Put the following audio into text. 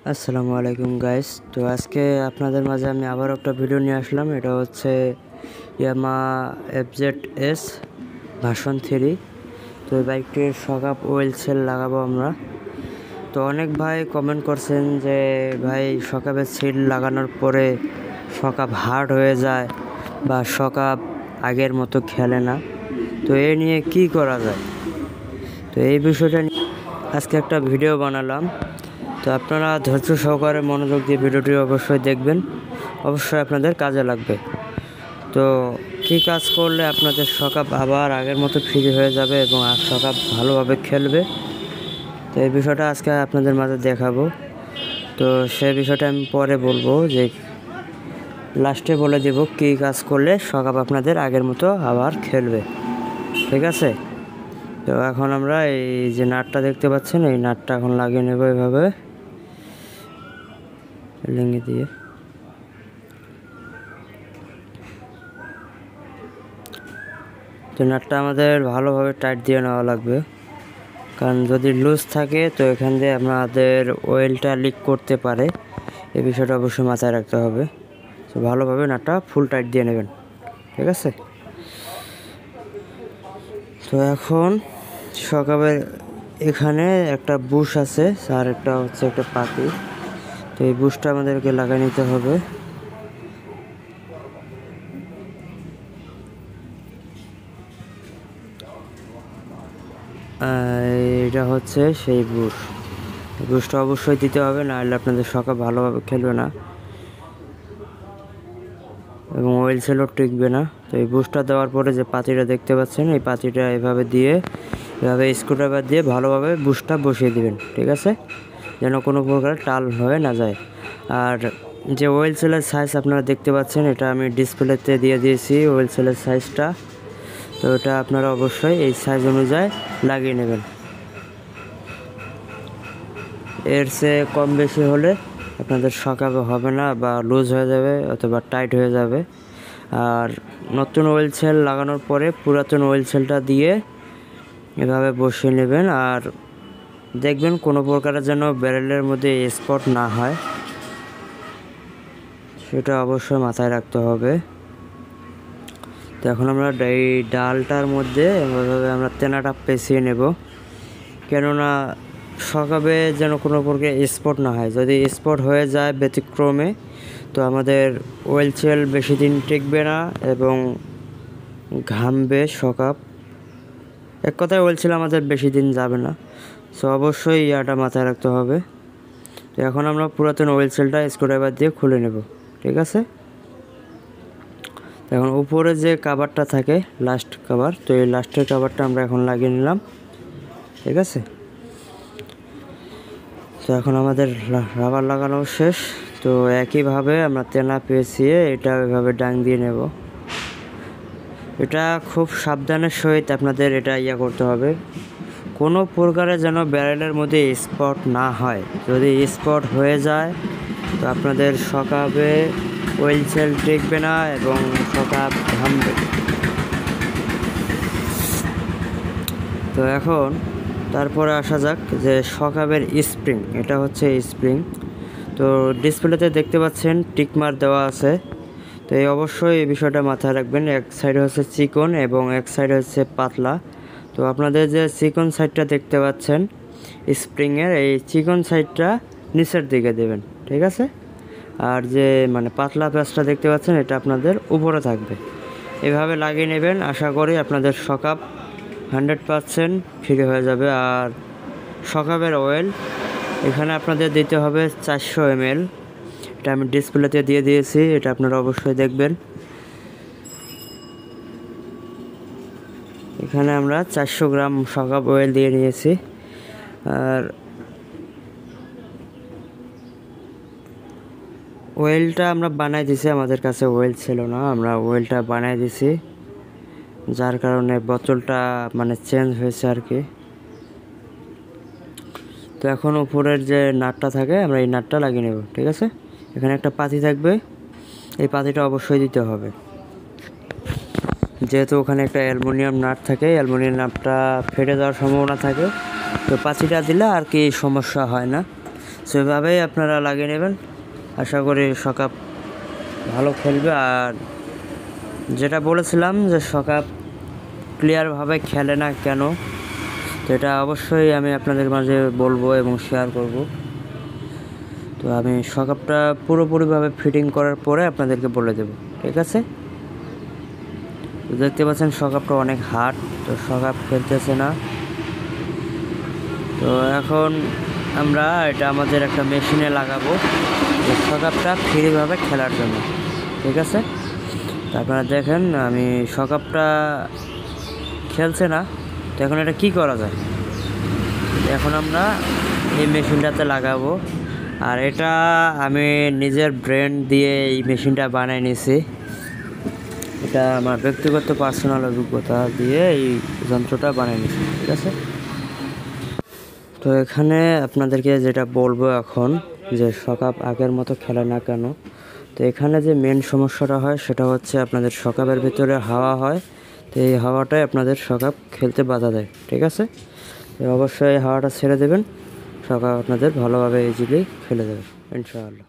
আসসালামু আলাইকুম গাইস। তো আজকে আপনাদের মাঝে আমি আবার একটা ভিডিও নিয়ে আসলাম। এটা হচ্ছে ইয়ামা FZ-S ভার্সন 3। তো এই বাইকটির শকআপ ওয়েল সেল লাগাবো আমরা। তো অনেক ভাই কমেন্ট করছেন যে ভাই শকআপের সিল লাগানোর পরে শকআপ হার্ড হয়ে যায় বা শকআপ আগের মতো খেলে না। তো এ নিয়ে কি করা যায়, তো এই বিষয়টা নিয়ে আজকে একটা ভিডিও বানালাম। তো আপনারা ধৈর্য সহকারে মনোযোগ দিয়ে ভিডিওটি অবশ্যই দেখবেন, অবশ্যই আপনাদের কাজে লাগবে। তো কী কাজ করলে আপনাদের শকআপ আবার আগের মতো ফ্রি হয়ে যাবে এবং শকআপ ভালোভাবে খেলবে, তো এই বিষয়টা আজকে আপনাদের মাঝে দেখাবো। তো সেই বিষয়টা আমি পরে বলবো, যে লাস্টে বলে দেব কী কাজ করলে শকআপ আপনাদের আগের মতো আবার খেলবে, ঠিক আছে? তো এখন আমরা এই যে নাটটা দেখতে পাচ্ছেন, এই নাটটা এখন লাগিয়ে নেব এভাবে লিঙ্গে দিয়ে। তো নাটটা আমাদের ভালোভাবে টাইট দিয়ে নেওয়া লাগবে, কারণ যদি লুজ থাকে তো এখান দিয়ে আমাদের অয়েলটা লিক করতে পারে। এই বিষয়টা অবশ্যই মাথায় রাখতে হবে। তো ভালোভাবে নাটটা ফুল টাইট দিয়ে নেবেন, ঠিক আছে? তো এখন শকআপের এখানে একটা বুশ আছে, আর একটা হচ্ছে একটা পাতি। তো এই বুশটা আমাদেরকে লাগিয়ে নিতে হবে। এটা হচ্ছে সেই বুশটা অবশ্যই দিতে হবে, নাহলে আপনাদের শকআপ ভালোভাবে খেলবে না এবং অয়েল সেলও টিকবে না। তো এই বুশটা দেওয়ার পরে যে পাতিটা দেখতে পাচ্ছেন, এই পাতিটা এভাবে দিয়ে, এভাবে স্ক্রুড্রাইভার দিয়ে ভালোভাবে বুশটা বসিয়ে দিবেন, ঠিক আছে? যেন কোনো প্রকার টাল হয়ে না যায়। আর যে অয়েল সেলের সাইজ আপনারা দেখতে পাচ্ছেন, এটা আমি ডিসপ্লেতে দিয়ে দিয়েছি অয়েল সেলের সাইজটা। তো এটা আপনারা অবশ্যই এই সাইজ অনুযায়ী লাগিয়ে নেবেন। এর চেয়ে কম বেশি হলে আপনাদের শকআপ হবে না, বা লুজ হয়ে যাবে অথবা টাইট হয়ে যাবে। আর নতুন অয়েল সেল লাগানোর পরে পুরাতন অয়েল সেলটা দিয়ে এভাবে বসিয়ে নেবেন। আর দেখবেন কোনো প্রকারের যেন ব্যারেলের মধ্যে স্পট না হয়, সেটা অবশ্যই মাথায় রাখতে হবে। তো এখন আমরা এই ডালটার মধ্যে এভাবে আমরা তেনাটা পেঁচিয়ে নেব, কেননা শকআপে যেন কোনো প্রকার স্পট না হয়। যদি স্পট হয়ে যায় ব্যতিক্রমে, তো আমাদের অয়েল সেল বেশি দিন টিকবে না এবং ঘামবে শকআপ। এক কথায় অয়েল সেল আমাদের বেশি দিন যাবে না। সো অবশ্যই ইয়াটা মাথায় রাখতে হবে। তো এখন আমরা পুরাতন অয়েল সেলটা স্ক্রুড্রাইভার দিয়ে খুলে নেব, ঠিক আছে? এখন উপরে যে কাভারটা থাকে, লাস্ট কাভার, তো এই লাস্টের কাভারটা আমরা এখন লাগিয়ে নিলাম, ঠিক আছে? তো এখন আমাদের রাবার লাগানো শেষ। তো একইভাবে আমরা তেনা পেঁচিয়ে এটা এভাবে ডাং দিয়ে নেব। এটা খুব সাবধানের সহিত আপনাদের এটা করতে হবে, কোনো প্রকারে যেন ব্যারেলের মধ্যে স্পট না হয়। যদি স্পট হয়ে যায় তো আপনাদের শকআপে অয়েল সেল টিকবে না এবং শকআপ ঘামবে। তো এখন তারপরে আসা যাক যে শকআপের স্প্রিং, এটা হচ্ছে স্প্রিং। তো ডিসপ্লেতে দেখতে পাচ্ছেন টিকমার দেওয়া আছে। তো এই অবশ্যই এই বিষয়টা মাথায় রাখবেন, এক সাইডে হচ্ছে চিকন এবং এক সাইডে হচ্ছে পাতলা। তো আপনাদের যে চিকন সাইডটা দেখতে পাচ্ছেন স্প্রিংয়ের, এই চিকন সাইডটা নিচের দিকে দেবেন, ঠিক আছে? আর যে পাতলা প্যাচটা দেখতে পাচ্ছেন, এটা আপনাদের উপরে থাকবে। এভাবে লাগিয়ে নেবেন, আশা করি আপনাদের শকআপ 100% ফ্রি হয়ে যাবে। আর শকআপের অয়েল এখানে আপনাদের দিতে হবে 400 ml। এটা আমি ডিসপ্লেতে দিয়ে দিয়েছি, এটা আপনারা অবশ্যই দেখবেন। এখানে আমরা 400 গ্রাম শকআপ অয়েল দিয়ে নিয়েছি। আর অয়েলটা আমরা বানাই দিছি, আমাদের কাছে অয়েল ছিল না, আমরা অয়েলটা বানাই দিছি, যার কারণে বোতলটা চেঞ্জ হয়েছে আর কি। তো এখন উপরের যে নাটটা থাকে আমরা এই নাটটা লাগিয়ে নেব, ঠিক আছে? এখানে একটা পাতি থাকবে, এই পাতিটা অবশ্যই দিতে হবে, যেহেতু ওখানে একটা অ্যালুমিনিয়াম নাট থাকে, অ্যালুমিনিয়াম নাটটা ফেটে যাওয়ার সম্ভাবনা থাকে। তো পাতিটা দিলে আর কি সমস্যা হয় না। সো এভাবেই আপনারা লাগিয়ে নেবেন, আশা করি সকাপ ভালো খেলবে। আর যেটা বলেছিলাম যে সকাপ ক্লিয়ারভাবে খেলে না কেন, তো এটা অবশ্যই আমি আপনাদের মাঝে বলবো এবং শেয়ার করব। তো আমি সকাপটা পুরোপুরিভাবে ফিটিং করার পরে আপনাদেরকে বলে দেব, ঠিক আছে? তো দেখতে পাচ্ছেন সকাপটা অনেক হার্ড, তো সকাপ খেলতেছে না। তো এখন আমরা এটা আমাদের একটা মেশিনে লাগাবো সকাপটা ফ্রিভাবে খেলার জন্য, ঠিক আছে? তো আপনারা দেখেন আমি সকাপটা খেলছে না, তো এখন এটা কি করা যায়? এখন আমরা এই মেশিনটাতে লাগাবো। আর এটা আমি নিজের ব্রেন দিয়ে এই মেশিনটা বানিয়ে নিয়েছি, এটা আমার ব্যক্তিগত পার্সোনাল অভিজ্ঞতা দিয়ে এই যন্ত্রটা বানিয়ে নিয়েছি, ঠিক আছে? তো এখানে আপনাদেরকে যেটা বলবো এখন, যে সকাপ আগের মতো খেলে না কেন, তো এখানে যে মেন সমস্যাটা হয় সেটা হচ্ছে আপনাদের সকাপের ভিতরে হাওয়া হয়, তো এই হাওয়াটাই আপনাদের সকাপ খেলতে বাধা দেয়, ঠিক আছে? তো অবশ্যই হাওয়াটা ছেড়ে দেবেন, সকাপ আপনাদের ভালোভাবে ইজিলি খেলে দেবে ইনশাআল্লাহ।